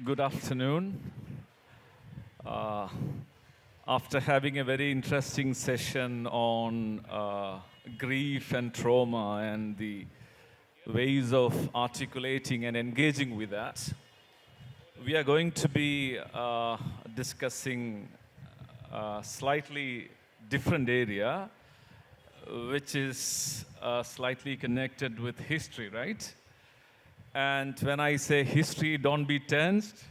Good afternoon. Uh, After having a very interesting session on grief and trauma and the ways of articulating and engaging with that, we are going to be discussing a slightly different area, which is slightly connected with history, right? And when I say history, don't be tensed.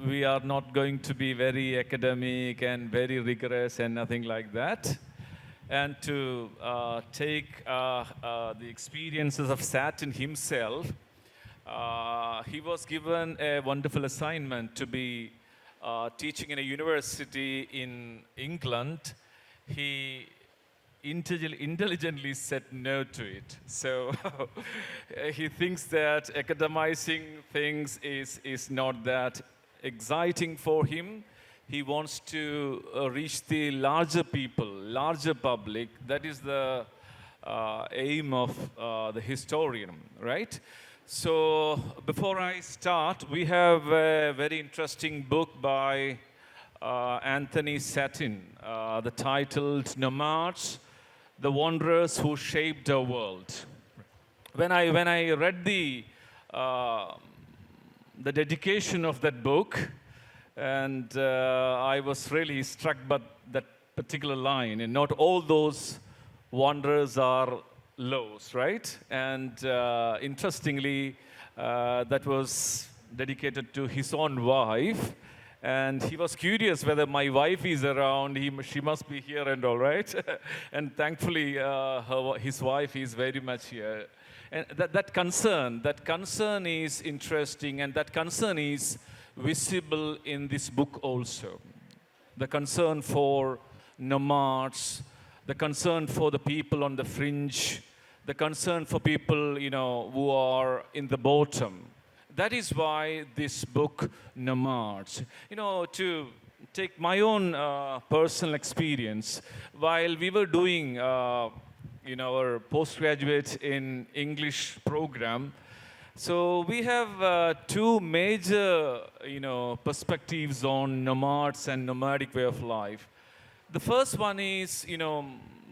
We are not going to be very academic and very rigorous and nothing like that. And to take the experiences of Sattin himself, he was given a wonderful assignment to be teaching in a university in England. He intelligently said no to it. So he thinks that academizing things is not that exciting for him. He wants to reach the larger people, larger public. That is the aim of the historian, right? So before I start, we have a very interesting book by Anthony Sattin, the titled Nomads, the Wanderers Who Shaped Our World. When I read the dedication of that book, and I was really struck by that particular line. And not all those wanderers are lost, right? And interestingly, that was dedicated to his own wife. And he was curious whether my wife is around. She must be here and all, right? And thankfully, his wife is very much here. And that concern is interesting, and that concern is visible in this book also. The concern for nomads, the concern for the people on the fringe, the concern for people, who are in the bottom. That is why this book, Nomads. To take my own personal experience, while we were doing our postgraduate in English program, so we have two major, perspectives on nomads and nomadic way of life. The first one is,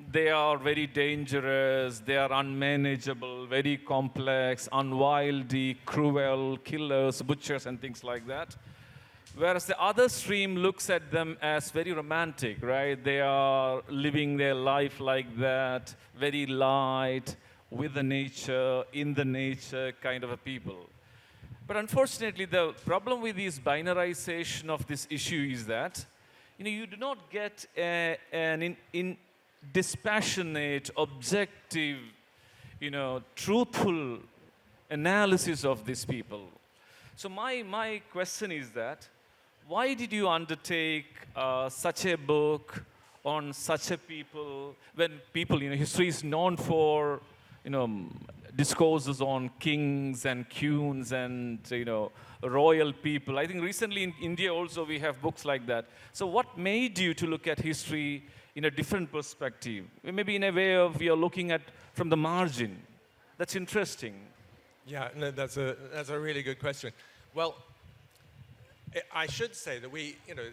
they are very dangerous, they are unmanageable, very complex, unwieldy, cruel, killers, butchers, and things like that. Whereas the other stream looks at them as very romantic, right? They are living their life like that, very light, with the nature, in the nature kind of a people. But unfortunately, the problem with this binarization of this issue is that, you do not get an dispassionate, objective, truthful analysis of these people. So my question is that, why did you undertake such a book on such a people, when people, history is known for, discourses on kings and queens and, royal people. I think recently in India also we have books like that. So what made you to look at history in a different perspective? Maybe in a way of you're looking at from the margin. That's interesting. Yeah, no, that's a really good question. Well, I should say that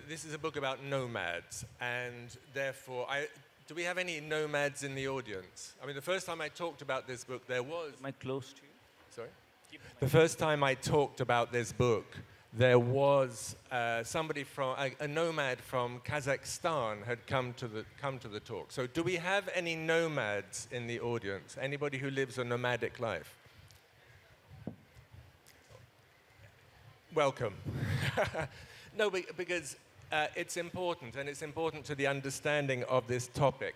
this is a book about nomads, and therefore, do we have any nomads in the audience? I mean, the first time I talked about this book, there was... Am I close to you? Sorry? The first time I talked about this book, there was somebody from a nomad from Kazakhstan had come to the talk. So, do we have any nomads in the audience? Anybody who lives a nomadic life? Welcome. No, because it's important, and it's important to the understanding of this topic,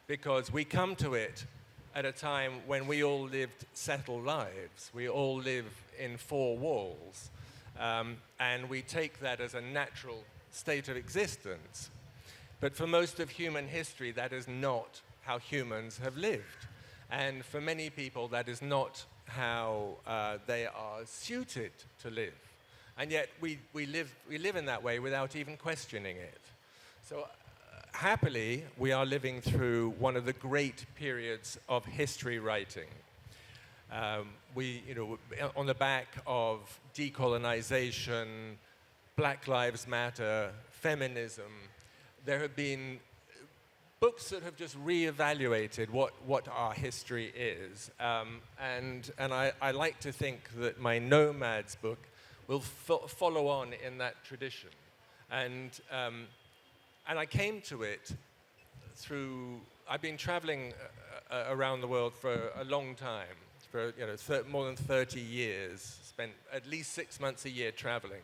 because we come to it at a time when we all lived settled lives. We all live in four walls, and we take that as a natural state of existence. But for most of human history, that is not how humans have lived. And for many people, that is not how they are suited to live. And yet we live in that way without even questioning it. So happily, we are living through one of the great periods of history writing. On the back of decolonization, Black Lives Matter, feminism, there have been books that have just reevaluated what our history is. And I like to think that my Nomads book will follow on in that tradition. And I came to it through, I've been traveling around the world for a long time, for more than 30 years, spent at least 6 months a year traveling.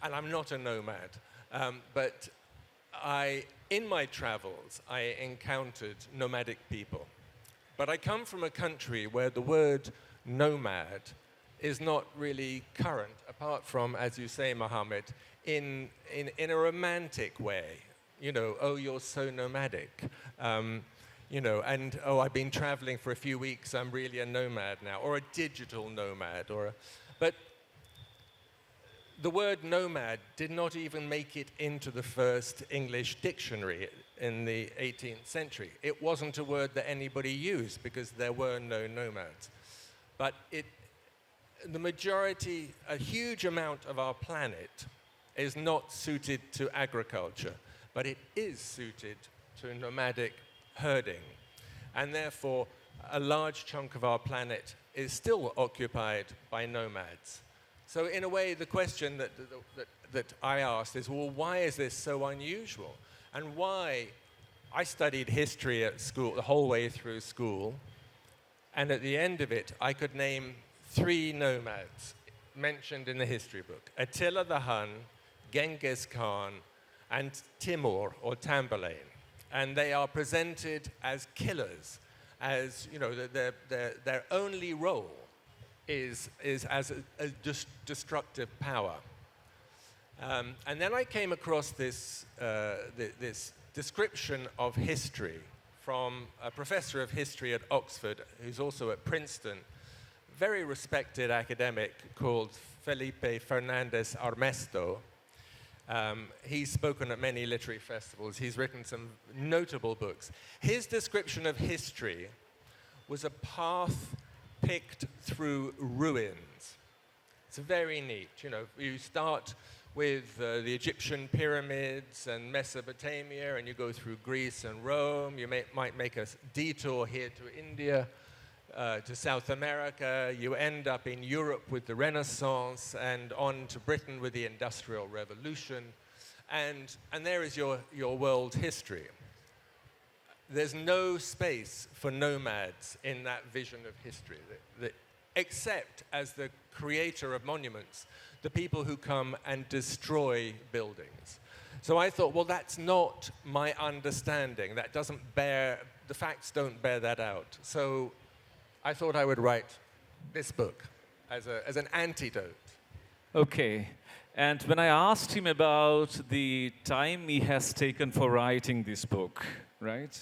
And I'm not a nomad, but in my travels, I encountered nomadic people. But I come from a country where the word nomad is not really current, apart from, as you say, Mohammed, in a romantic way. Oh, you're so nomadic. And oh, I've been traveling for a few weeks, I'm really a nomad now, or a digital nomad, but the word nomad did not even make it into the first English dictionary in the 18th century. It wasn't a word that anybody used because there were no nomads. But the majority, a huge amount of our planet is not suited to agriculture, but it is suited to nomadic herding. And therefore, a large chunk of our planet is still occupied by nomads. So in a way, the question that I asked is, well, why is this so unusual? And why? I studied history at school, the whole way through school, and at the end of it, I could name 3 nomads mentioned in the history book: Attila the Hun, Genghis Khan, and Timur, or Tamburlaine. And they are presented as killers, as, their only role is as a destructive power. And then I came across this description of history from a professor of history at Oxford, who's also at Princeton, very respected academic called Felipe Fernandez Armesto. He's spoken at many literary festivals. He's written some notable books. His description of history was a path picked through ruins. It's very neat. You start with the Egyptian pyramids and Mesopotamia, and you go through Greece and Rome. You might make a detour here to India, to South America. You end up in Europe with the Renaissance, and on to Britain with the Industrial Revolution. And there is your world history. There's no space for nomads in that vision of history, except as the creator of monuments, the people who come and destroy buildings. So I thought, well, that's not my understanding. That doesn't the facts don't bear that out. So I thought I would write this book as an antidote. Okay. And when I asked him about the time he has taken for writing this book, right?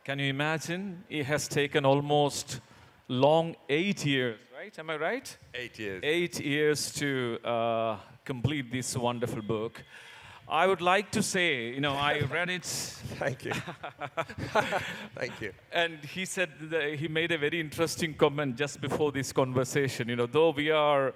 Can you imagine? It has taken almost long 8 years, right? Am I right? 8 years. 8 years to complete this wonderful book. I would like to say, I read it. Thank you. Thank you. And he said he made a very interesting comment just before this conversation. Though we are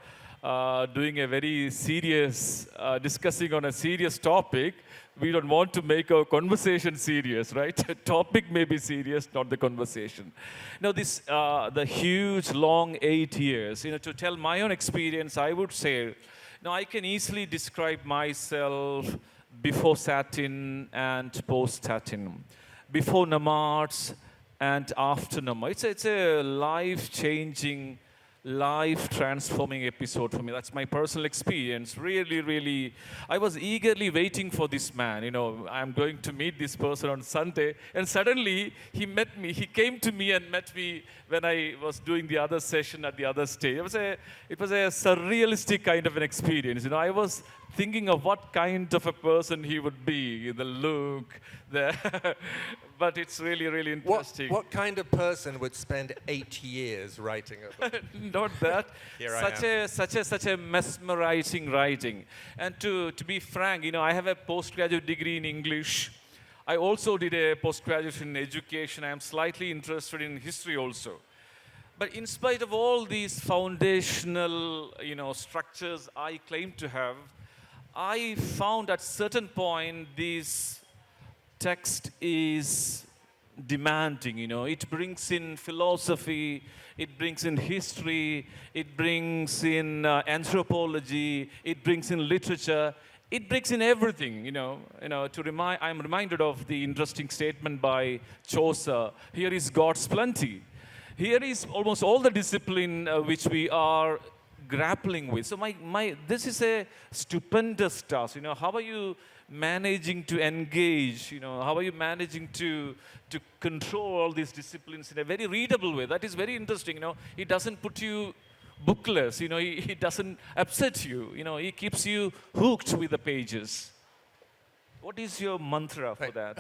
doing a very serious, discussing on a serious topic, we don't want to make our conversation serious, right? The topic may be serious, not the conversation. Now, the huge, long 8 years, to tell my own experience, I would say, I can easily describe myself before Sattin and post Sattin, before Nomads and after Nomads. It's a life-changing, life-transforming episode for me. That's my personal experience. Really, really, I was eagerly waiting for this man. I'm going to meet this person on Sunday. And suddenly, he met me. He came to me and met me when I was doing the other session at the other stage. It was a surrealistic kind of an experience. I was thinking of what kind of a person he would be, the look, but it's really, really interesting. What kind of person would spend 8 years writing a book? Not that. Here Such a mesmerizing writing. And to be frank, I have a postgraduate degree in English. I also did a postgraduate in education. I am slightly interested in history also. But in spite of all these foundational, structures I claim to have, I found at certain point this text is demanding. It brings in philosophy, it brings in history, it brings in anthropology, it brings in literature, it brings in everything. I'm reminded of the interesting statement by Chaucer. Here is God's plenty. Here is almost all the discipline which we are grappling with. So this is a stupendous task. How are you managing to engage? How are you managing to control all these disciplines in a very readable way? That is very interesting. It doesn't put you bookless. He doesn't upset you. He keeps you hooked with the pages. What is your mantra for that?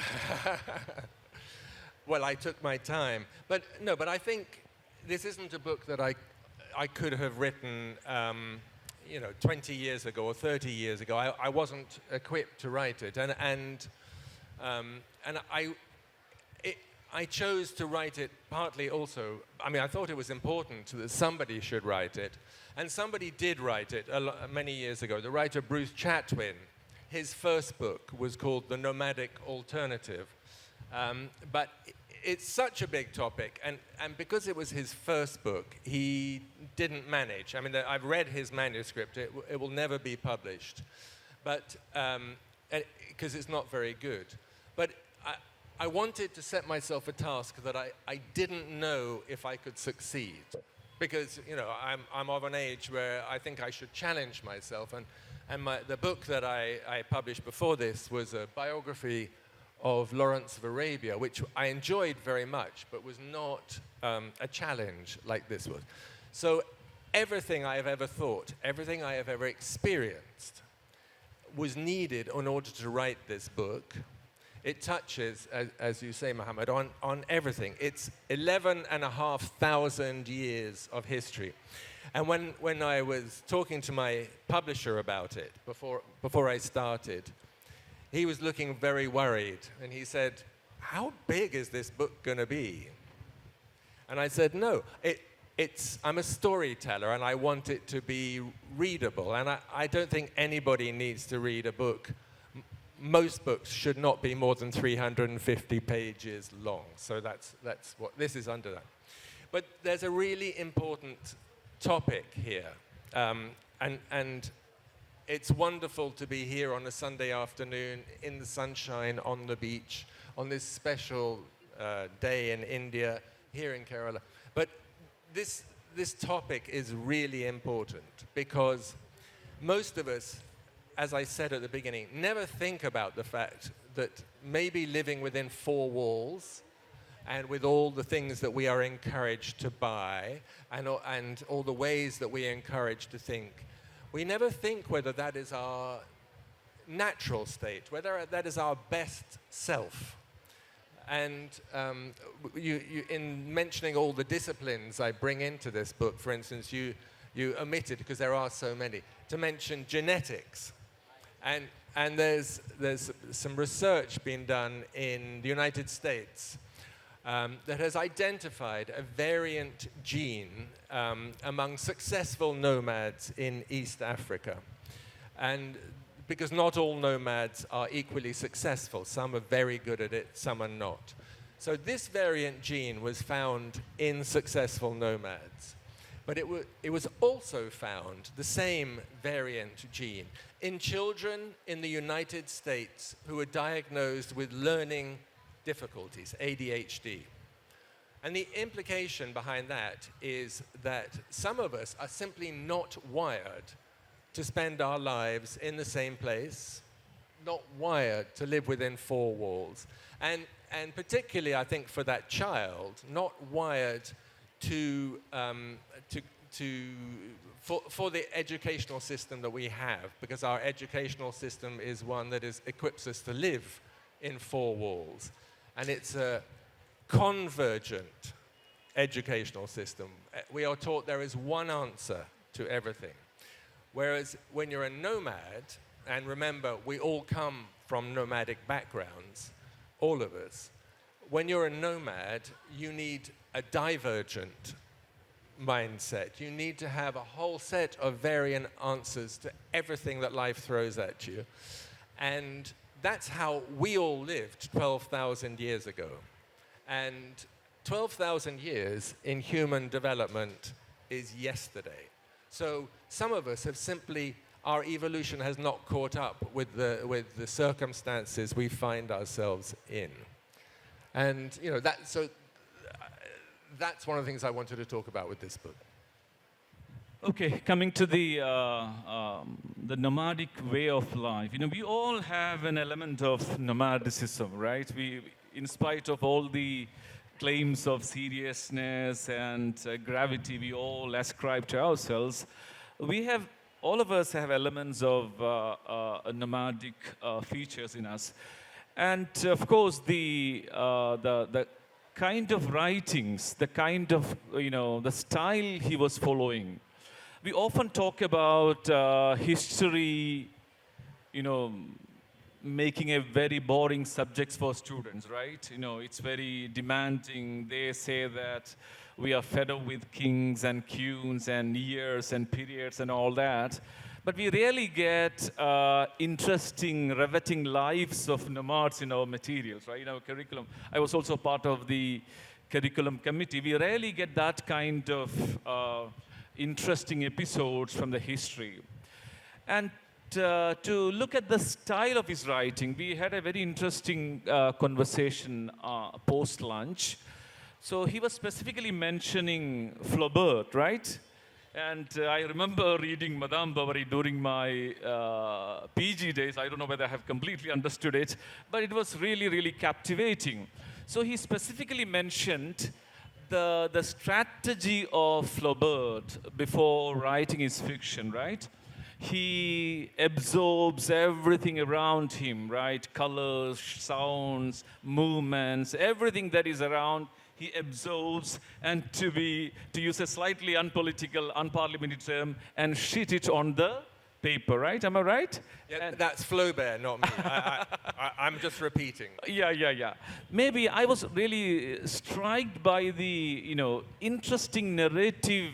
Well, I took my time. But I think this isn't a book that I could have written 20 years ago or 30 years ago. I wasn't equipped to write it. And I chose to write it partly also, I thought it was important that somebody should write it. And somebody did write it many years ago. The writer Bruce Chatwin, his first book was called The Nomadic Alternative. But it's such a big topic, and because it was his first book, he didn't manage. I've read his manuscript. It will never be published, but because it's not very good. But I wanted to set myself a task that I didn't know if I could succeed, because I'm of an age where I think I should challenge myself, and the book that I published before this was a biography of Lawrence of Arabia, which I enjoyed very much, but was not a challenge like this was. So everything I have ever thought, everything I have ever experienced was needed in order to write this book. It touches, as you say, Mohammed, on everything. It's 11,500 years of history. And when I was talking to my publisher about it, before I started, he was looking very worried, and he said, "How big is this book going to be?" And I said, "No, I'm a storyteller, and I want it to be readable, and I don't think anybody needs to read a book. Most books should not be more than 350 pages long, so that's what this is under that. But there's a really important topic here, and it's wonderful to be here on a Sunday afternoon in the sunshine on the beach on this special day in India, here in Kerala. But this topic is really important because most of us, as I said at the beginning, never think about the fact that maybe living within four walls and with all the things that we are encouraged to buy and all the ways that we are encouraged to think, we never think whether that is our natural state, whether that is our best self. And in mentioning all the disciplines I bring into this book, for instance, you omitted, because there are so many, to mention genetics. And there's some research being done in the United States that has identified a variant gene among successful nomads in East Africa. And because not all nomads are equally successful. Some are very good at it, some are not. So this variant gene was found in successful nomads. But it was also found, the same variant gene, in children in the United States who were diagnosed with learning difficulties, ADHD. And the implication behind that is that some of us are simply not wired to spend our lives in the same place, not wired to live within four walls. And particularly, I think, for that child, not wired for the educational system that we have, because our educational system is one that equips us to live in four walls. And it's a convergent educational system. We are taught there is one answer to everything. Whereas when you're a nomad, and remember, we all come from nomadic backgrounds, all of us, when you're a nomad, you need a divergent mindset. You need to have a whole set of variant answers to everything that life throws at you. And that's how we all lived 12,000 years ago. And 12,000 years in human development is yesterday. So some of us have simply, our evolution has not caught up with the circumstances we find ourselves in. And that's one of the things I wanted to talk about with this book. Okay, coming to the nomadic way of life. We all have an element of nomadicism, right? In spite of all the claims of seriousness and gravity we all ascribe to ourselves, all of us have elements of nomadic features in us. And of course, the kind of writings, the kind of, the style he was following. We often talk about history, making a very boring subject for students, right? It's very demanding. They say that we are fed up with kings and queens and years and periods and all that. But we rarely get interesting, riveting lives of nomads in our materials, right? In our curriculum. I was also part of the curriculum committee. We rarely get that kind of interesting episodes from the history. And to look at the style of his writing, we had a very interesting conversation post-lunch. So he was specifically mentioning Flaubert, right? And I remember reading Madame Bovary during my PG days. I don't know whether I have completely understood it, but it was really, really captivating. So he specifically mentioned the strategy of Flaubert before writing his fiction, right? He absorbs everything around him, right? Colors, sounds, movements, everything that is around, he absorbs, and to use a slightly unpolitical, unparliamentary term, and shit it on the paper, right? Am I right? Yeah, that's Flaubert, not me. I'm just repeating. Yeah. Maybe I was really struck by the, interesting narrative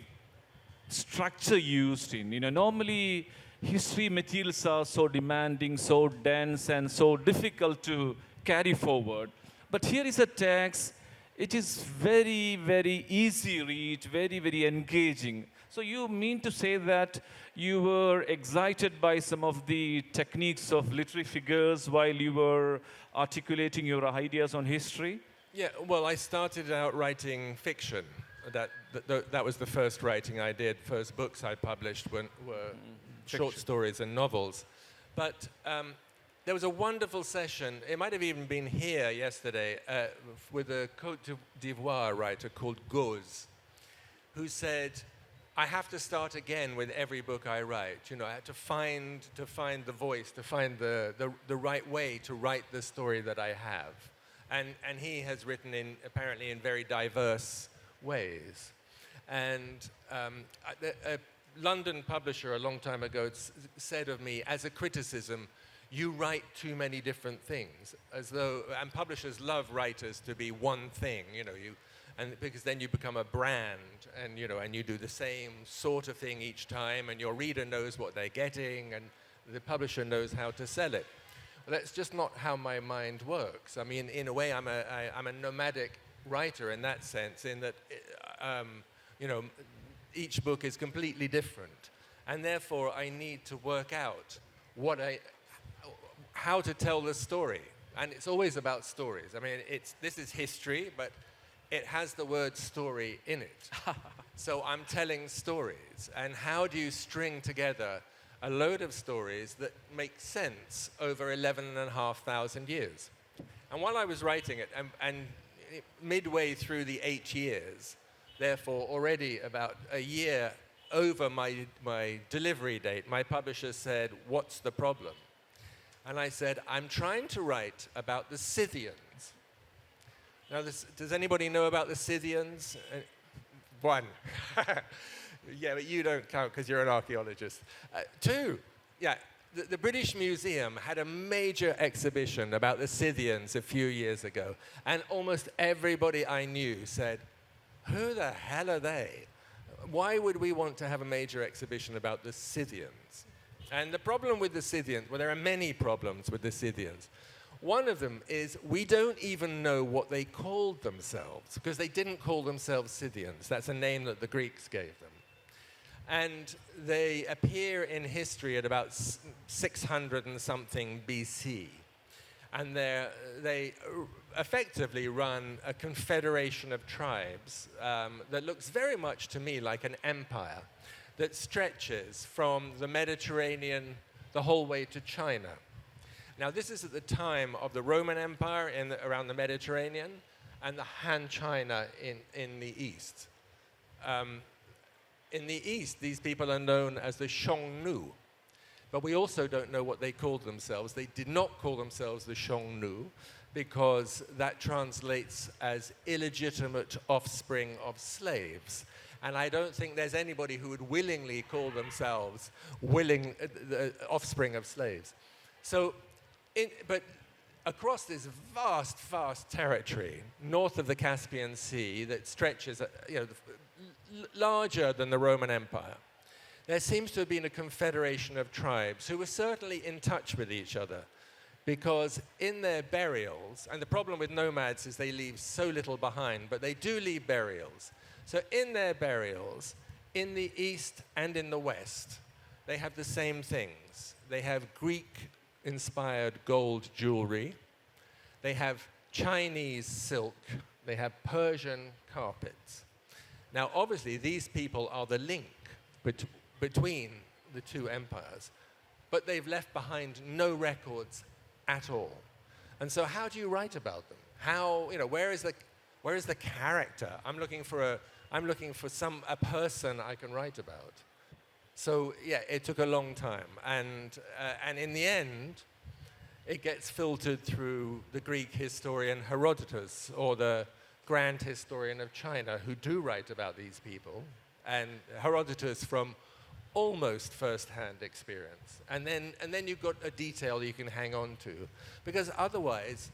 structure used in. Normally history materials are so demanding, so dense, and so difficult to carry forward. But here is a text. It is very, very easy read, very, very engaging. So you mean to say that you were excited by some of the techniques of literary figures while you were articulating your ideas on history? Yeah, well, I started out writing fiction. That was the first writing I did. First books I published were short stories and novels. But there was a wonderful session, it might have even been here yesterday, with a Côte d'Ivoire writer called Goz, who said, I have to start again with every book I write. I had to find the voice, to find the right way to write the story that I have. And he has written apparently in very diverse ways. And a London publisher a long time ago said of me, as a criticism, you write too many different things, and publishers love writers to be one thing, and because then you become a brand, and you do the same sort of thing each time, and your reader knows what they're getting, and the publisher knows how to sell it. Well, that's just not how my mind works. I mean, in a way, I'm a nomadic writer in that sense, in that, each book is completely different, and therefore I need to work out how to tell the story. And it's always about stories. I mean, this is history, but it has the word story in it. So I'm telling stories. And how do you string together a load of stories that make sense over 11,500 years? And while I was writing it, and midway through the 8 years, therefore already about a year over my delivery date, my publisher said, what's the problem? And I said, I'm trying to write about the Scythians. Now, does anybody know about the Scythians? One. Yeah, but you don't count because you're an archaeologist. Two, yeah, the British Museum had a major exhibition about the Scythians a few years ago, and almost everybody I knew said, who the hell are they? why would we want to have a major exhibition about the Scythians? And the problem with the Scythians, well, there are many problems with the Scythians. One of them is we don't even know what they called themselves, because they didn't call themselves Scythians. That's a name that the Greeks gave them. And they appear in history at about 600 and something BC. And they effectively run a confederation of tribes that looks very much to me like an empire that stretches from the Mediterranean the whole way to China. Now, this is at the time of the Roman Empire around the Mediterranean and the Han China in the East. In the East, these people are known as the Xiongnu, but we also don't know what they called themselves. They did not call themselves the Xiongnu because that translates as illegitimate offspring of slaves. And I don't think there's anybody who would willingly call themselves the offspring of slaves. So, but across this vast, vast territory north of the Caspian Sea that stretches, larger than the Roman Empire, there seems to have been a confederation of tribes who were certainly in touch with each other, because in their burials, and the problem with nomads is they leave so little behind, but they do leave burials. So in their burials, in the East and in the West, they have the same things. They have Greek-inspired gold jewelry. They have Chinese silk. They have Persian carpets. Now, obviously, these people are the link between the two empires, but they've left behind no records at all. And so how do you write about them? How, where is the character? I'm looking for a person I can write about. So, yeah, it took a long time. And in the end, it gets filtered through the Greek historian Herodotus or the grand historian of China, who do write about these people, and Herodotus from almost first-hand experience. And then you've got a detail you can hang on to, because otherwise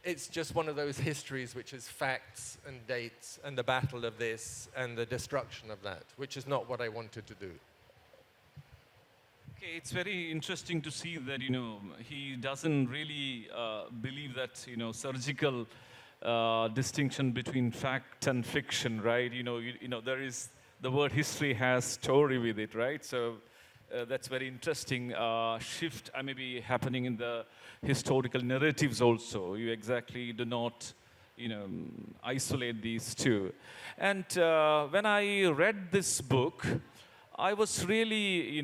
it's just one of those histories which is facts and dates and the battle of this and the destruction of that, which is not what I wanted to do. Okay, it's very interesting to see that, he doesn't really believe that, surgical distinction between fact and fiction, right? There is, the word history has story with it, right? So that's very interesting shift maybe happening in the historical narratives also. You exactly do not, isolate these two. And when I read this book, I was really,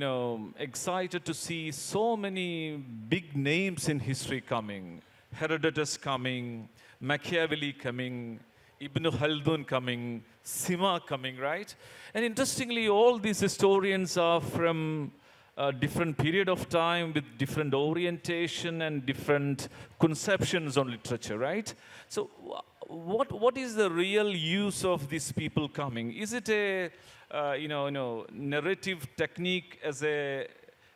excited to see so many big names in history coming. Herodotus coming, Machiavelli coming, Ibn Khaldun coming, Sima coming, right? And interestingly, all these historians are from a different period of time with different orientation and different conceptions on literature, right? So what is the real use of these people coming? Is it a narrative technique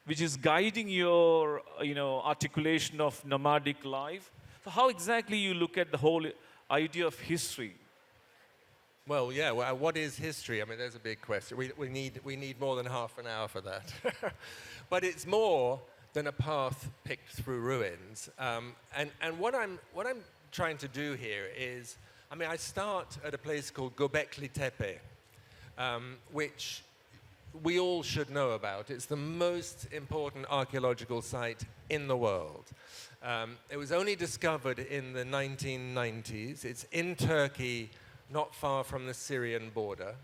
which is guiding your articulation of nomadic life? So how exactly you look at the whole idea of history? Well, yeah, what is history? I mean, there's a big question. We need more than half an hour for that. But it's more than a path picked through ruins. And what I'm trying to do here is, I start at a place called Göbekli Tepe, which we all should know about. It's the most important archaeological site in the world. It was only discovered in the 1990s. It's in Turkey, not far from the Syrian border.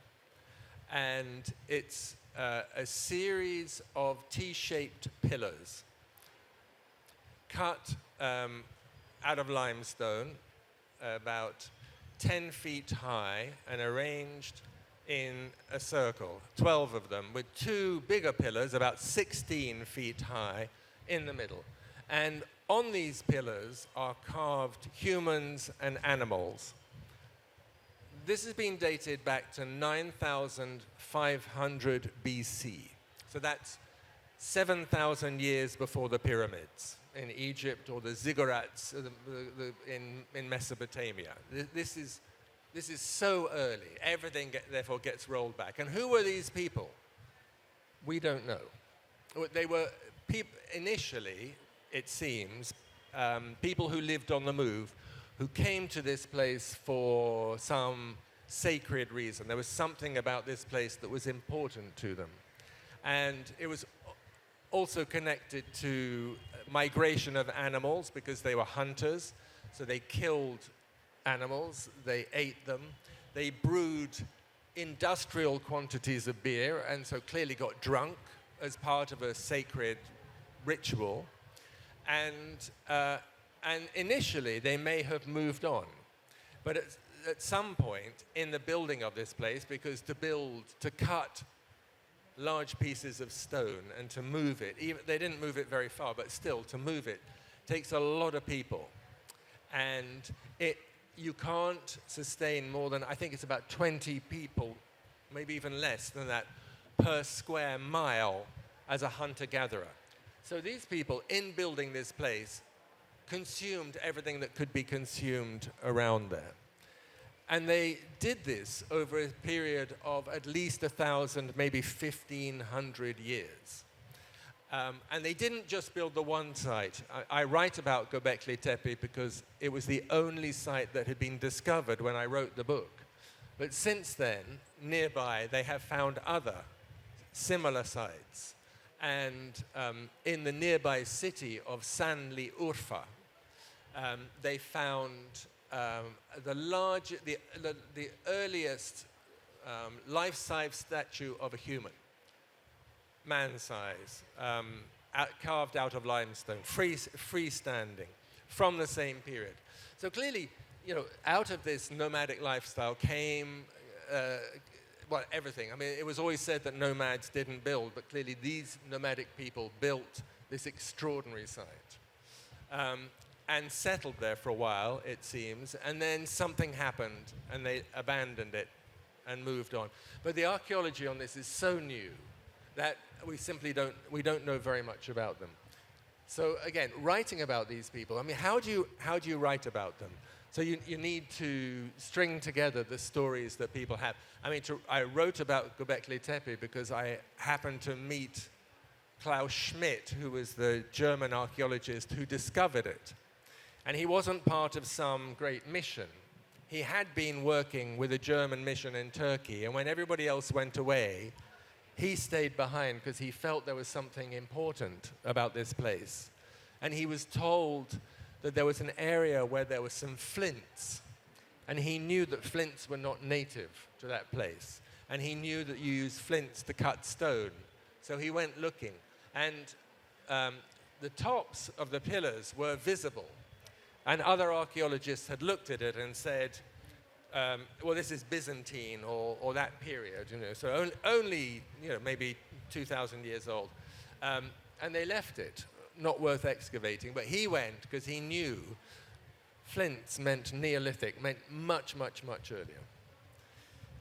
And it's a series of T-shaped pillars cut out of limestone, about 10 feet high, and arranged in a circle, 12 of them, with two bigger pillars about 16 feet high in the middle. And on these pillars are carved humans and animals. This has been dated back to 9,500 BC. So that's 7,000 years before the pyramids in Egypt, or the ziggurats in Mesopotamia. This is This is so early. Everything, therefore, gets rolled back. And who were these people? We don't know. They were initially, it seems, people who lived on the move, who came to this place for some sacred reason. There was something about this place that was important to them. And it was also connected to migration of animals, because they were hunters. So they killed animals, they ate them, they brewed industrial quantities of beer, and so clearly got drunk as part of a sacred ritual. And initially, they may have moved on. But at some point in the building of this place, because to cut large pieces of stone and to move it, they didn't move it very far, but still, to move it takes a lot of people. And you can't sustain more than, I think it's about 20 people, maybe even less than that, per square mile as a hunter-gatherer. So these people, in building this place, consumed everything that could be consumed around there. And they did this over a period of at least 1,000, maybe 1,500 years. And they didn't just build the one site. I write about Göbekli Tepe because it was the only site that had been discovered when I wrote the book. But since then, nearby, they have found other similar sites. And in the nearby city of Sanliurfa, they found the earliest life-size statue of a human, man-size, carved out of limestone, freestanding, from the same period. So clearly, out of this nomadic lifestyle came, well, everything. I mean, it was always said that nomads didn't build, but clearly these nomadic people built this extraordinary site. And settled there for a while, it seems, and then something happened, and they abandoned it and moved on. But the archaeology on this is so new that we simply don't know very much about them. So again, writing about these people, I mean, how do you write about them? So you need to string together the stories that people have. I mean, I wrote about Göbekli Tepe because I happened to meet Klaus Schmidt, who was the German archaeologist who discovered it. And he wasn't part of some great mission. He had been working with a German mission in Turkey, and when everybody else went away, he stayed behind because he felt there was something important about this place. And he was told that there was an area where there were some flints, and he knew that flints were not native to that place. And he knew that you use flints to cut stone. So he went looking, and the tops of the pillars were visible. And other archaeologists had looked at it and said, well, this is Byzantine or that period, so only, maybe 2,000 years old. And they left it, not worth excavating. But he went because he knew flints meant Neolithic, meant much, much, much earlier.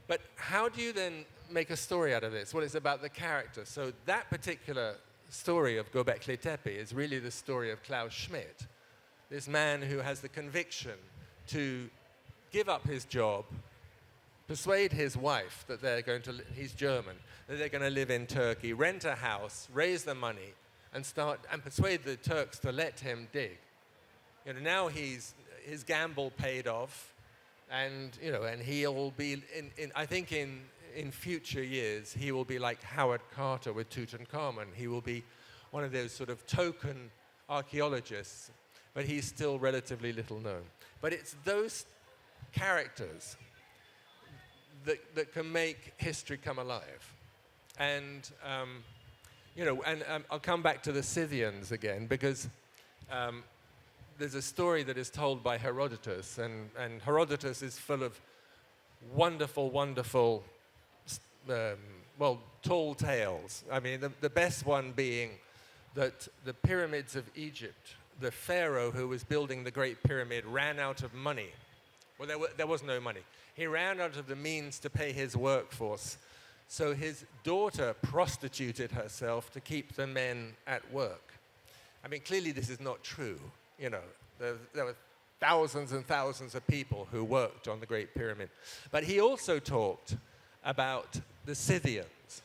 But how do you then make a story out of this? Well, it's about the character. So that particular story of Göbekli Tepe is really the story of Klaus Schmidt, this man who has the conviction to give up his job, persuade his wife that he's German, that they're going to live in Turkey, rent a house, raise the money, and persuade the Turks to let him dig. Now his gamble paid off, and he'll be I think in future years he will be like Howard Carter with Tutankhamun. He will be one of those sort of token archaeologists, but he's still relatively little known. But it's those characters that can make history come alive. And, I'll come back to the Scythians again, because there's a story that is told by Herodotus, and Herodotus is full of wonderful, wonderful, tall tales. I mean, the best one being that the pyramids of Egypt, the pharaoh who was building the Great Pyramid ran out of money. Well, there was no money. He ran out of the means to pay his workforce. So his daughter prostituted herself to keep the men at work. I mean, clearly this is not true. There were thousands and thousands of people who worked on the Great Pyramid. But he also talked about the Scythians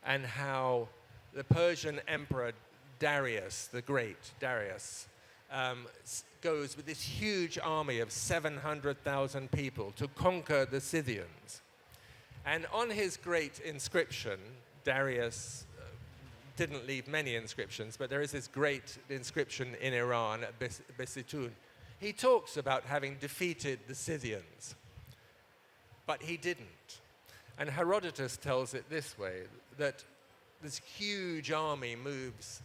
and how the Persian Emperor Darius, the Great Darius, goes with this huge army of 700,000 people to conquer the Scythians. And on his great inscription, Darius didn't leave many inscriptions, but there is this great inscription in Iran at Besitun. He talks about having defeated the Scythians, but he didn't. And Herodotus tells it this way, that this huge army moves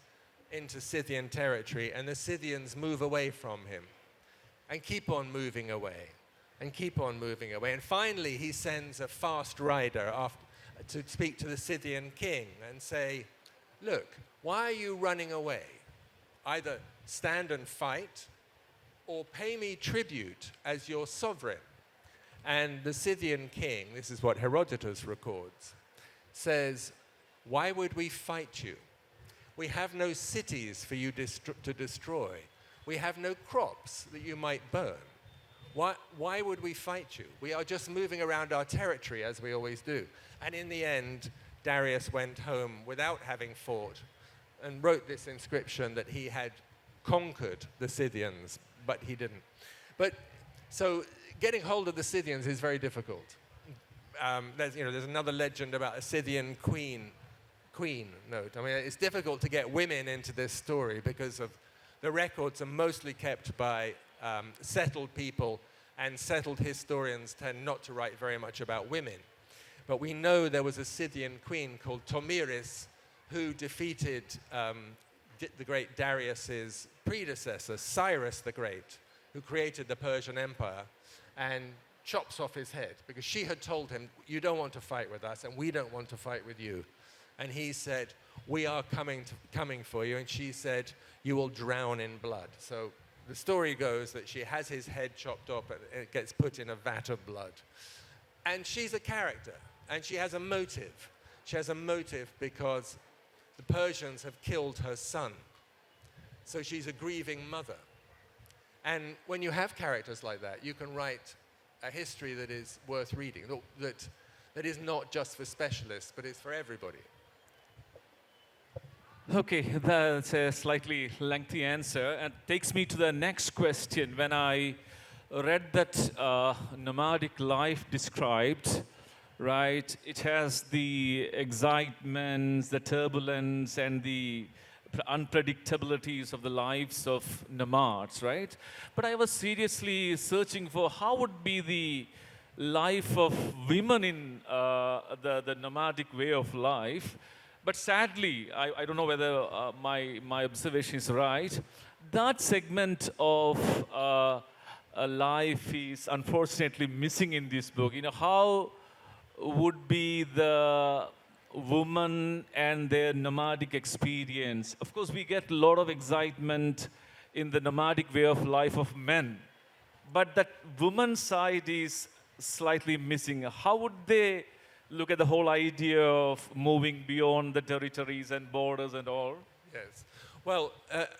into Scythian territory, and the Scythians move away from him and keep on moving away and keep on moving away. And finally, he sends a fast rider to speak to the Scythian king and say, look, why are you running away? Either stand and fight or pay me tribute as your sovereign. And the Scythian king, this is what Herodotus records, says, why would we fight you? We have no cities for you to destroy. We have no crops that you might burn. Why would we fight you? We are just moving around our territory as we always do. And in the end, Darius went home without having fought and wrote this inscription that he had conquered the Scythians, but he didn't. But so getting hold of the Scythians is very difficult. There's another legend about a Scythian queen note. I mean, it's difficult to get women into this story because of the records are mostly kept by settled people, and settled historians tend not to write very much about women. But we know there was a Scythian queen called Tomiris who defeated the great Darius's predecessor, Cyrus the Great, who created the Persian Empire, and chops off his head because she had told him, you don't want to fight with us and we don't want to fight with you. And he said, we are coming for you. And she said, you will drown in blood. So the story goes that she has his head chopped off and it gets put in a vat of blood. And she's a character, and she has a motive. She has a motive because the Persians have killed her son. So she's a grieving mother. And when you have characters like that, you can write a history that is worth reading, that is not just for specialists, but is for everybody. Okay, that's a slightly lengthy answer, and takes me to the next question. When I read that nomadic life described, right, it has the excitements, the turbulence, and the unpredictabilities of the lives of nomads, right? But I was seriously searching for how would be the life of women in the nomadic way of life. But sadly, I don't know whether my observation is right. That segment of life is unfortunately missing in this book. You know, how would be the woman and their nomadic experience? Of course, we get a lot of excitement in the nomadic way of life of men, but that woman's side is slightly missing. How would they look at the whole idea of moving beyond the territories and borders and all? Yes. Well,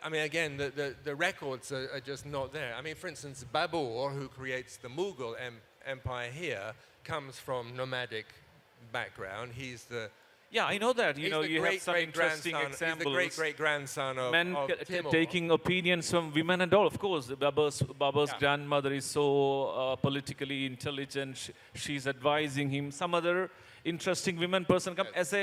I mean, again, the records are just not there. I mean, for instance, Babur, who creates the Mughal empire here, comes from nomadic background. He's the... Yeah, I know that. You know, you have some interesting examples. He's the great-grandson of men Timur. taking opinions from women and all. Of course, Babur's grandmother is so politically intelligent. She's advising him. Some other interesting women person come as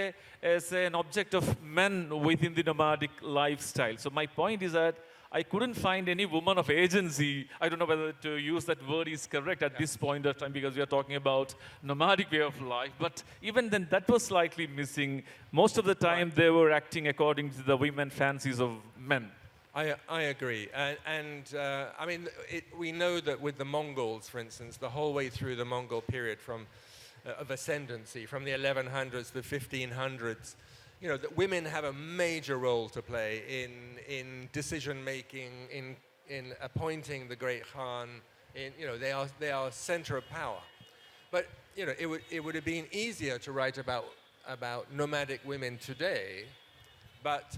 an object of men within the nomadic lifestyle. So my point is that I couldn't find any woman of agency. I don't know whether to use that word is correct at this point of time because we are talking about nomadic way of life. But even then, that was slightly missing. Most of the time, they were acting according to the women fancies of men. I agree. And I mean, we know that with the Mongols, for instance, the whole way through the Mongol period of ascendancy, from the 1100s to the 1500s, you know, that women have a major role to play in decision-making, in appointing the great Khan. You know, they are center of power. But, you know, it would have been easier to write about nomadic women today, but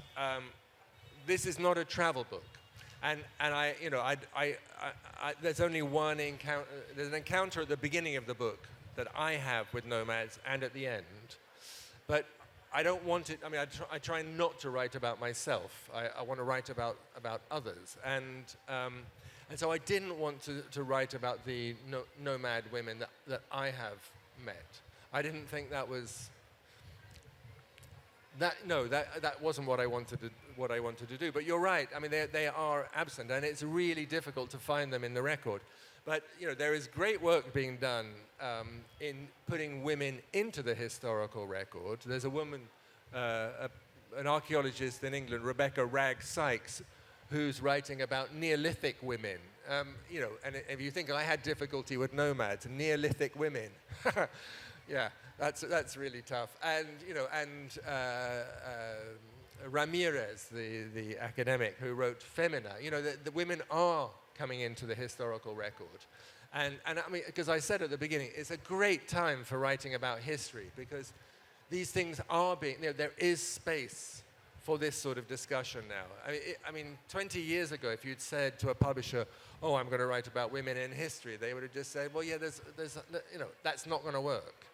this is not a travel book. And I, you know, there's only one encounter. There's an encounter at the beginning of the book that I have with nomads, and at the end. But I don't want it. I mean, I try not to write about myself. I want to write about others, and so I didn't want to write about the nomad women that I have met. I didn't think that was. That wasn't what I wanted to do. But you're right. I mean, they are absent, and it's really difficult to find them in the record. But you know, there is great work being done in putting women into the historical record. There's a woman, an archaeologist in England, Rebecca Ragg Sykes, who's writing about Neolithic women. You know, and if you think I had difficulty with nomads, Neolithic women. Yeah, that's really tough. And you know, and Ramirez, the academic who wrote Femina, you know, the women are coming into the historical record. And I mean, because I said at the beginning, it's a great time for writing about history, because these things are being, you know, there is space for this sort of discussion now. I mean, 20 years ago, if you'd said to a publisher, oh, I'm going to write about women in history, they would have just said, well, yeah, there's you know, that's not going to work.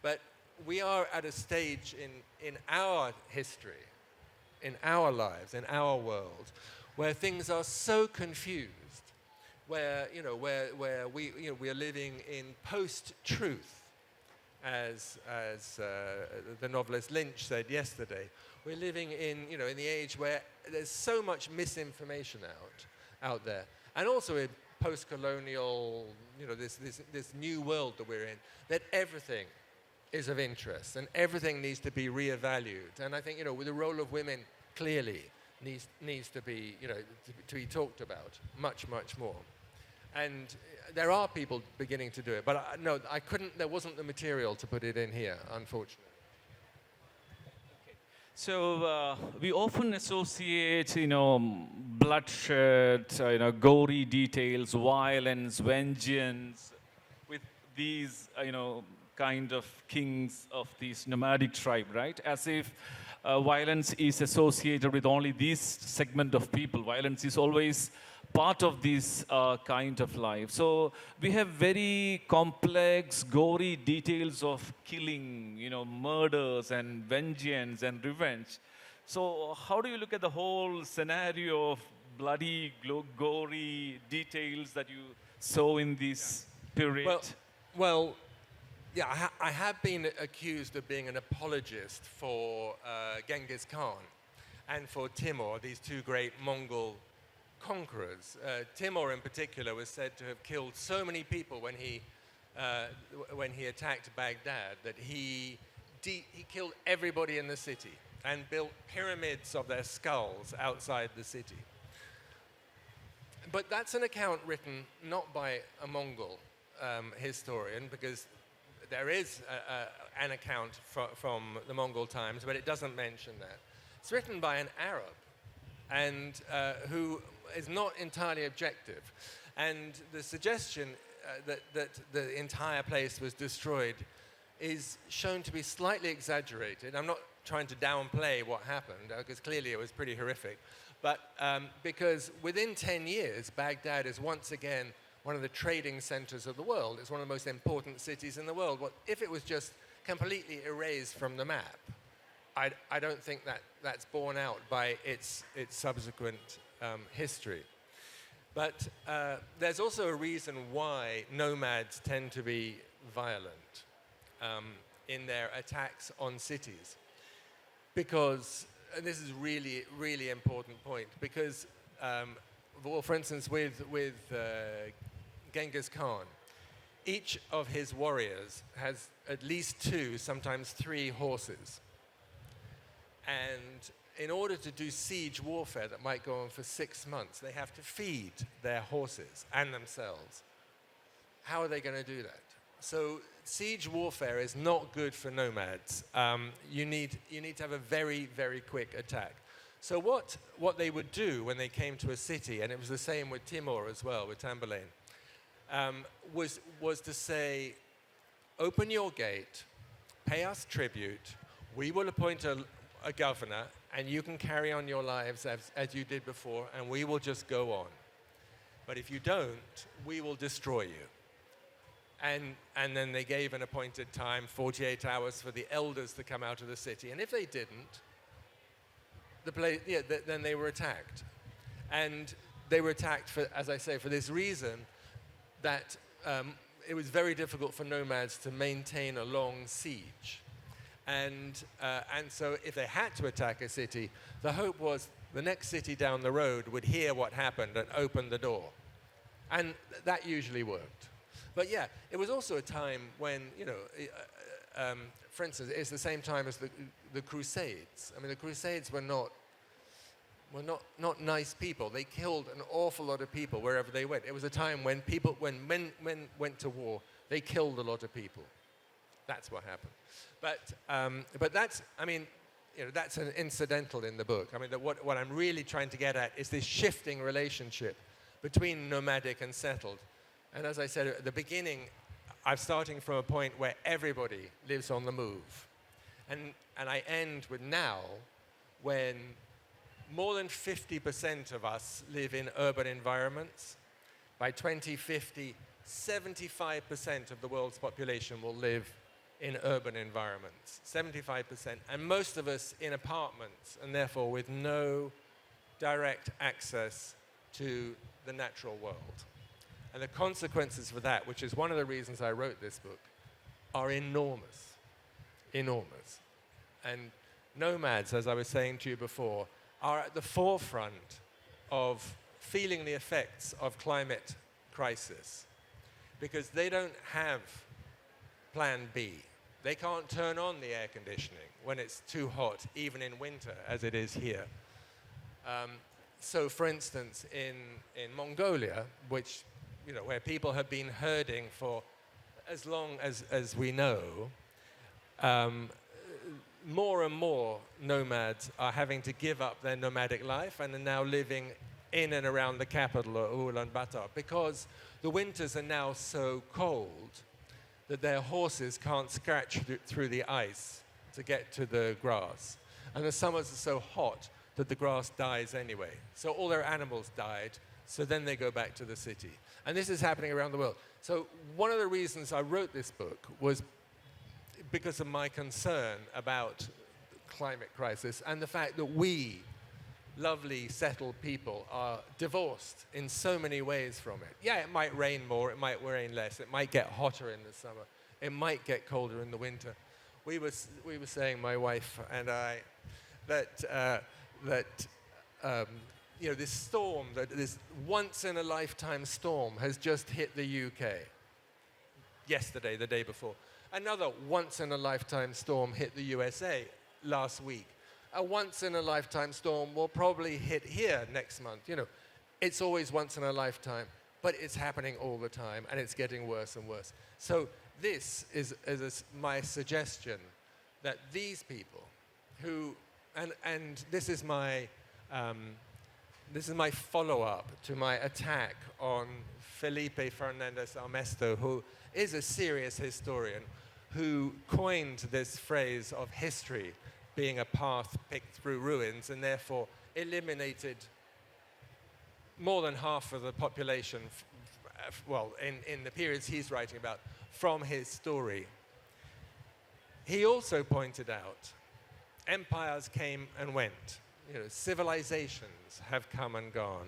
But we are at a stage in our history, in our lives, in our world, where things are so confused, where you know, where we, you know, we are living in post-truth, as the novelist Lynch said yesterday. We're living in, you know, in the age where there's so much misinformation out there, and also in post-colonial, you know, this new world that we're in, that everything is of interest, and everything needs to be reevaluated. And I think, you know, with the role of women clearly needs to be, you know, to be talked about much more. And there are people beginning to do it, but no, I couldn't. There wasn't the material to put it in here, unfortunately. Okay. So we often associate, you know, bloodshed, you know, gory details, violence, vengeance, with these, you know, kind of kings of this nomadic tribe, right? As if violence is associated with only this segment of people. Violence is always part of this kind of life. So we have very complex, gory details of killing, you know, murders and vengeance and revenge. So how do you look at the whole scenario of bloody, gory details that you saw in this period? Well, yeah, I have been accused of being an apologist for Genghis Khan and for Timur, these two great Mongol conquerors. Timur, in particular, was said to have killed so many people when he attacked Baghdad that he killed everybody in the city and built pyramids of their skulls outside the city. But that's an account written not by a Mongol historian, because there is an account from the Mongol times, but it doesn't mention that. It's written by an Arab, and who is not entirely objective. And the suggestion that the entire place was destroyed is shown to be slightly exaggerated. I'm not trying to downplay what happened, because clearly it was pretty horrific. But because within 10 years, Baghdad is once again one of the trading centers of the world. It's one of the most important cities in the world. Well, if it was just completely erased from the map, I don't think that's borne out by its subsequent history. But there's also a reason why nomads tend to be violent in their attacks on cities. Because, and this is really, really important point, because, well, for instance, with Genghis Khan, each of his warriors has at least 2, sometimes 3 horses. And in order to do siege warfare that might go on for 6 months, they have to feed their horses and themselves. How are they going to do that? So siege warfare is not good for nomads. You need to have a very, very quick attack. So what they would do when they came to a city, and it was the same with Timur as well, with Tamburlaine, was to say, open your gate, pay us tribute, we will appoint a governor, and you can carry on your lives as you did before, and we will just go on. But if you don't, we will destroy you. And then they gave an appointed time, 48 hours, for the elders to come out of the city. And if they didn't, then they were attacked. And they were attacked, for, as I say, for this reason, that it was very difficult for nomads to maintain a long siege. And so if they had to attack a city, the hope was the next city down the road would hear what happened and open the door. And that usually worked. But yeah, it was also a time when, you know, for instance, it's the same time as the Crusades. I mean, the Crusades were not nice people. They killed an awful lot of people wherever they went. It was a time when men went to war, they killed a lot of people. That's what happened. But that's, I mean, you know, that's an incidental in the book. I mean, what I'm really trying to get at is this shifting relationship between nomadic and settled. And as I said at the beginning, I'm starting from a point where everybody lives on the move. And I end with now, when more than 50% of us live in urban environments. By 2050, 75% of the world's population will live in urban environments, 75%. And most of us in apartments, and therefore with no direct access to the natural world. And the consequences for that, which is one of the reasons I wrote this book, are enormous, enormous. And nomads, as I was saying to you before, are at the forefront of feeling the effects of climate crisis, because they don't have plan B. They can't turn on the air conditioning when it's too hot, even in winter, as it is here. So, for instance, in Mongolia, which, you know, where people have been herding for as long as we know, more and more nomads are having to give up their nomadic life and are now living in and around the capital, Ulaanbaatar, because the winters are now so cold that their horses can't scratch through the ice to get to the grass. And the summers are so hot that the grass dies anyway. So all their animals died, so then they go back to the city. And this is happening around the world. So one of the reasons I wrote this book was because of my concern about the climate crisis and the fact that we, lovely, settled people, are divorced in so many ways from it. Yeah, it might rain more, it might rain less, it might get hotter in the summer, it might get colder in the winter. We were saying, my wife and I, that you know, this storm, this once-in-a-lifetime storm has just hit the UK yesterday, the day before. Another once-in-a-lifetime storm hit the USA last week. A once-in-a-lifetime storm will probably hit here next month. You know, it's always once in a lifetime, but it's happening all the time, and it's getting worse and worse. So this is my suggestion, that these people who, and this is my follow-up to my attack on Felipe Fernandez Armesto, who is a serious historian, who coined this phrase of history being a path picked through ruins, and therefore eliminated more than half of the population, well, in the periods he's writing about, from his story. He also pointed out empires came and went. You know, civilizations have come and gone.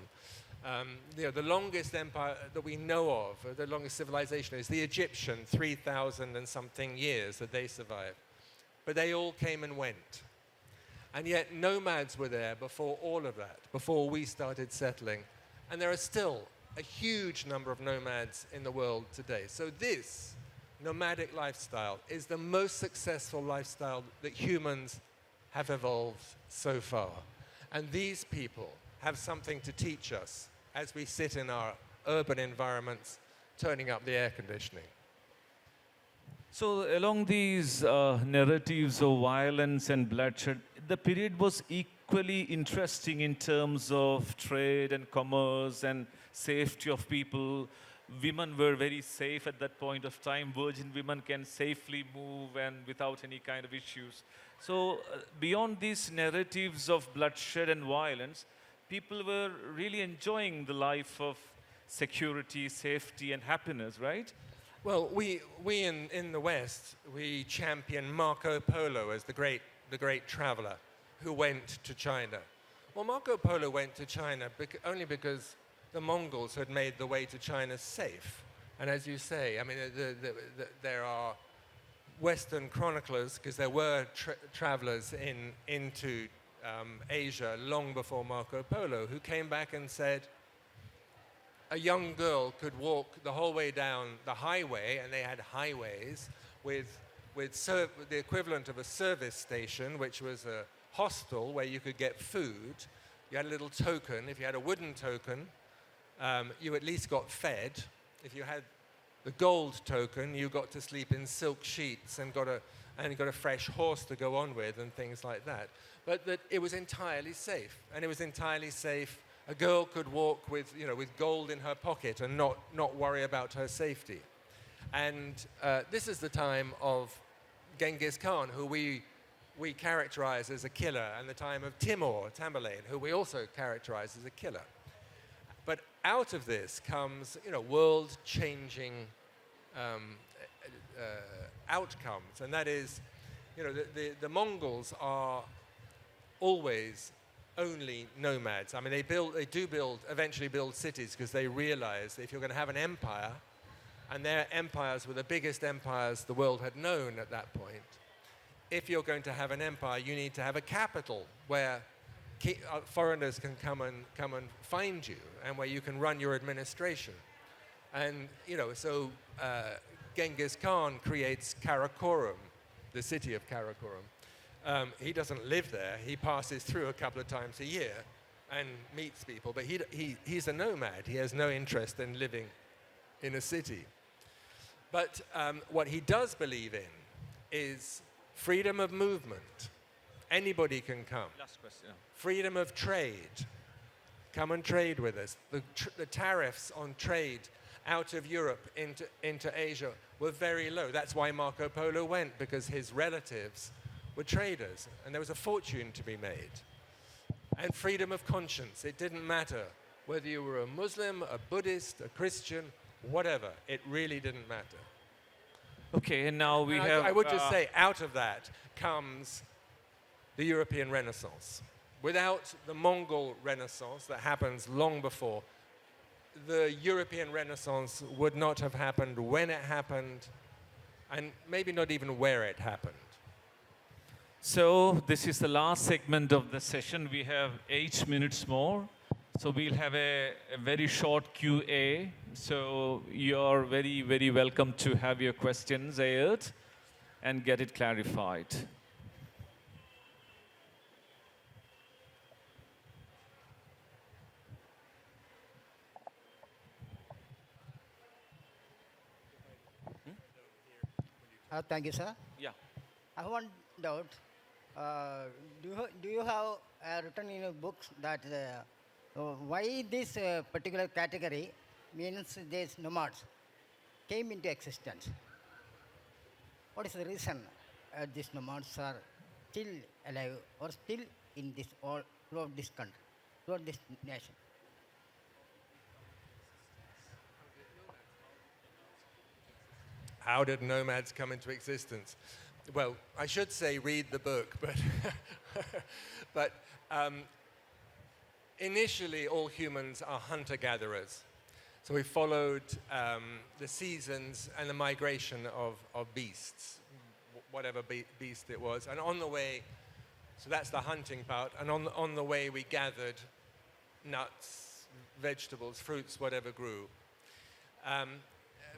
You know, the longest empire that we know of, the longest civilization, is the Egyptian, 3,000 and something years that they survived. But they all came and went. And yet nomads were there before all of that, before we started settling. And there are still a huge number of nomads in the world today. So this nomadic lifestyle is the most successful lifestyle that humans have evolved so far. And these people have something to teach us as we sit in our urban environments, turning up the air conditioning. So along these narratives of violence and bloodshed, the period was equally interesting in terms of trade and commerce and safety of people. women were very safe at that point of time. Virgin women can safely move and without any kind of issues. So beyond these narratives of bloodshed and violence, people were really enjoying the life of security, safety, and happiness, right? Well, we in the West, we champion Marco Polo as the great traveler who went to China. Well, Marco Polo went to China only because the Mongols had made the way to China safe. And as you say, I mean, there are Western chroniclers, because there were travelers into Asia long before Marco Polo, who came back and said a young girl could walk the whole way down the highway, and they had highways with the equivalent of a service station, which was a hostel where you could get food. You had a little token. If you had a wooden token, you at least got fed. If you had the gold token, you got to sleep in silk sheets and got a fresh horse to go on with and things like that. But that it was entirely safe, and it was entirely safe. A girl could walk with gold in her pocket and not worry about her safety. And this is the time of Genghis Khan, who we characterize as a killer, and the time of Tamerlane, who we also characterize as a killer. But out of this comes, world-changing outcomes, and that is, the Mongols are always only nomads. I mean, they eventually build cities because they realize that if you're going to have an empire, and their empires were the biggest empires the world had known at that point, if you're going to have an empire, you need to have a capital where foreigners can come and find you, and where you can run your administration. And so Genghis Khan creates Karakorum, the city of Karakorum. He doesn't live there. He passes through a couple of times a year and meets people, but he's a nomad. He has no interest in living in a city. But what he does believe in is freedom of movement. Anybody can come. Last question. Freedom of trade. Come and trade with us. The tariffs on trade out of Europe into Asia were very low. That's why Marco Polo went, because his relatives were traders, and there was a fortune to be made. And freedom of conscience. It didn't matter whether you were a Muslim, a Buddhist, a Christian, whatever. It really didn't matter. Okay, and now we have... I would just say, out of that comes the European Renaissance. Without the Mongol Renaissance that happens long before, the European Renaissance would not have happened when it happened, and maybe not even where it happened. So this is the last segment of the session. We have 8 minutes more. So we'll have a very short Q&A. So you're very, very welcome to have your questions aired and get it clarified. Thank you, sir. Yeah. I have one doubt. Do you have written in your books that why this particular category means these nomads came into existence? What is the reason these nomads are still alive or still in this all throughout this country, throughout this nation? How did nomads come into existence? Well, I should say read the book, but initially all humans are hunter-gatherers. So we followed the seasons and the migration of beasts, whatever beast it was. And on the way, so that's the hunting part, and on the way we gathered nuts, vegetables, fruits, whatever grew.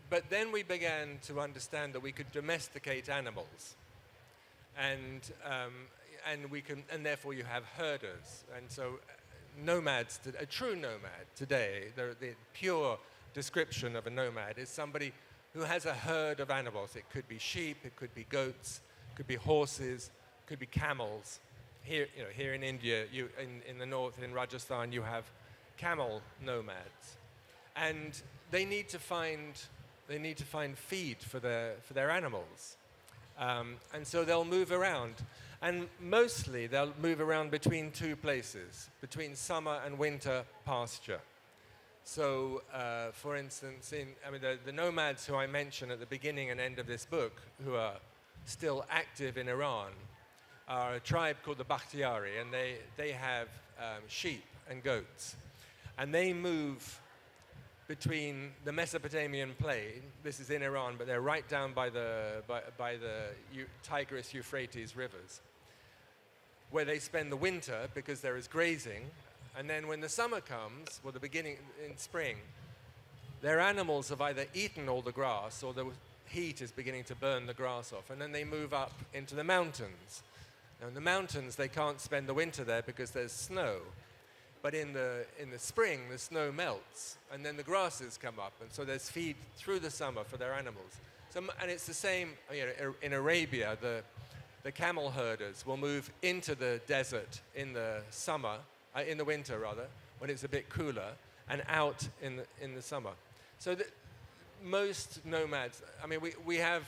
But then we began to understand that we could domesticate animals, and therefore you have herders. And so nomads, a true nomad today, the pure description of a nomad is somebody who has a herd of animals. It could be sheep, it could be goats, it could be horses, it could be camels. Here in India, in the north, in Rajasthan, you have camel nomads. And they need to find feed for their animals, and so they'll move around, and mostly they'll move around between two places, between summer and winter pasture. So, for instance, the nomads who I mentioned at the beginning and end of this book, who are still active in Iran, are a tribe called the Bakhtiari, and they have sheep and goats, and they move between the Mesopotamian plain. This is in Iran, but they're right down by the Tigris-Euphrates rivers, where they spend the winter because there is grazing. And then when the summer comes, well, the beginning in spring, their animals have either eaten all the grass or the heat is beginning to burn the grass off. And then they move up into the mountains. Now, in the mountains, they can't spend the winter there because there's snow. But in the spring, the snow melts, and then the grasses come up, and so there's feed through the summer for their animals. So, and it's the same, in Arabia, the camel herders will move into the desert in the summer, in the winter rather, when it's a bit cooler, and out in the summer. So most nomads, we have,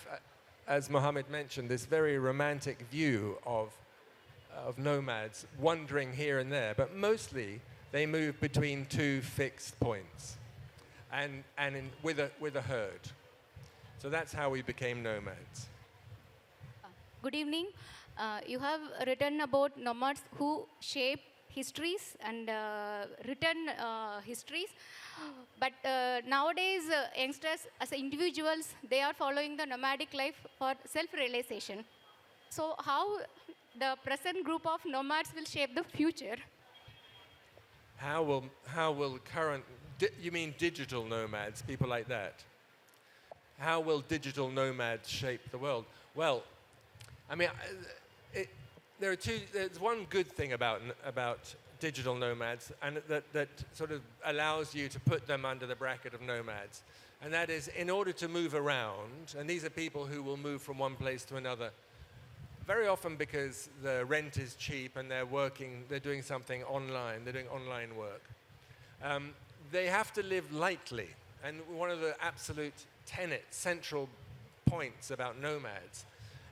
as Mohammed mentioned, this very romantic view of nomads wandering here and there, but mostly they move between two fixed points and with a herd. So that's how we became nomads. Good evening. You have written about nomads who shape histories and written histories, but nowadays youngsters as individuals, they are following the nomadic life for self-realization. So how the present group of nomads will shape the future? How will current, you mean digital nomads, people like that? How will digital nomads shape the world? Well, there's one good thing about digital nomads, and that sort of allows you to put them under the bracket of nomads. And that is, in order to move around, and these are people who will move from one place to another, very often because the rent is cheap and they're doing something online, they're doing online work. They have to live lightly. And one of the absolute tenets, central points about nomads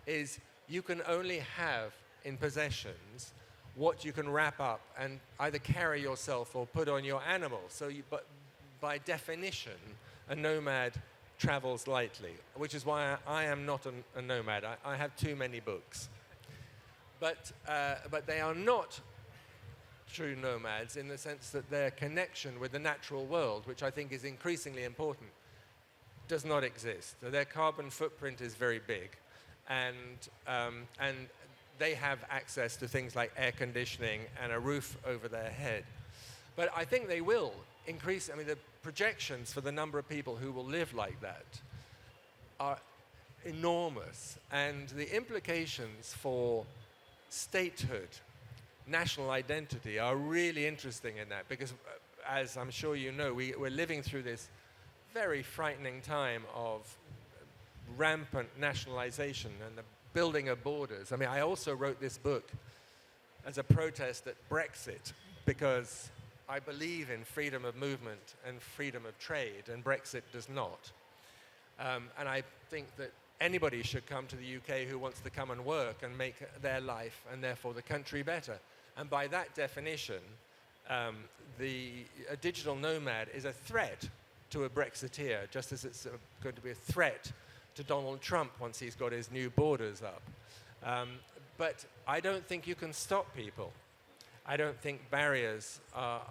is you can only have in possessions what you can wrap up and either carry yourself or put on your animal. So but by definition, a nomad travels lightly, which is why I am not a nomad. I have too many books. But they are not true nomads in the sense that their connection with the natural world, which I think is increasingly important, does not exist. So their carbon footprint is very big, and they have access to things like air conditioning and a roof over their head. But I think they will increase. The projections for the number of people who will live like that are enormous, and the implications for statehood, national identity, are really interesting in that, because as I'm sure you know, we're living through this very frightening time of rampant nationalization and the building of borders. I also wrote this book as a protest at Brexit, because I believe in freedom of movement and freedom of trade, and Brexit does not. And I think that anybody should come to the UK who wants to come and work and make their life and therefore the country better. And by that definition, a digital nomad is a threat to a Brexiteer, just as it's going to be a threat to Donald Trump once he's got his new borders up. But I don't think you can stop people. I don't think barriers are,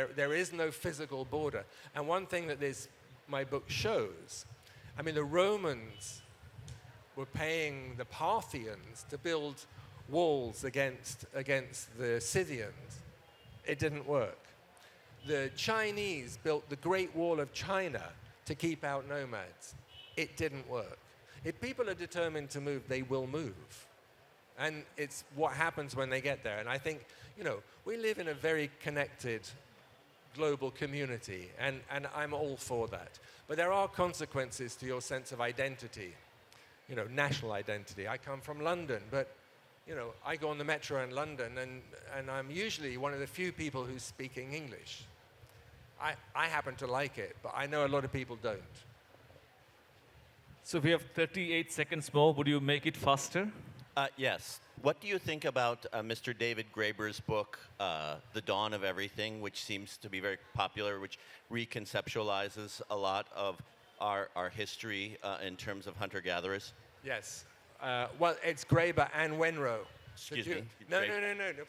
there is no physical border. And one thing that my book shows, the Romans were paying the Parthians to build walls against the Scythians. It didn't work. The Chinese built the Great Wall of China to keep out nomads. It didn't work. If people are determined to move, they will move. And it's what happens when they get there. And I think, we live in a very connected global community, and I'm all for that. But there are consequences to your sense of identity, national identity. I come from London, but I go on the metro in London, and I'm usually one of the few people who's speaking English. I happen to like it, but I know a lot of people don't. So we have 38 seconds more. Would you make it faster? Yes. What do you think about Mr. David Graeber's book, The Dawn of Everything, which seems to be very popular, which reconceptualizes a lot of our history in terms of hunter-gatherers? Yes. Well, it's Graeber and Wenrow. Excuse me. No,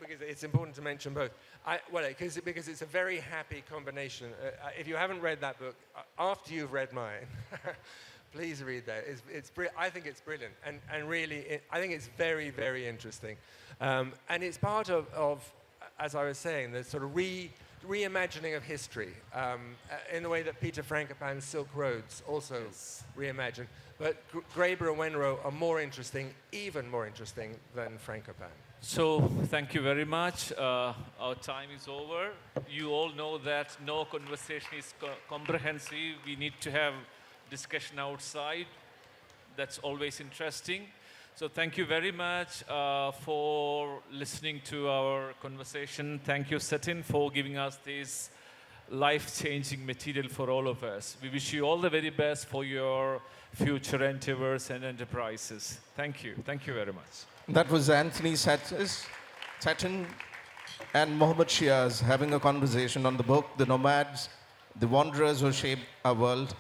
because it's important to mention both. Because it's a very happy combination. If you haven't read that book, after you've read mine, please read that. I think it's brilliant, and really, I think it's very, very interesting. And it's part of, as I was saying, the sort of reimagining of history in the way that Peter Frankopan's Silk Roads also reimagined. But Graeber and Wenrow are more interesting, even more interesting than Frankopan. So thank you very much. Our time is over. You all know that no conversation is comprehensive. We need to have discussion outside. That's always interesting. So thank you very much for listening to our conversation. Thank you, Sattin, for giving us this life-changing material for all of us. We wish you all the very best for your future endeavors and enterprises. Thank you. Thank you very much. That was Anthony Sattin and Mohammed Shiyas having a conversation on the book, The Nomads, The Wanderers Who Shaped Our World.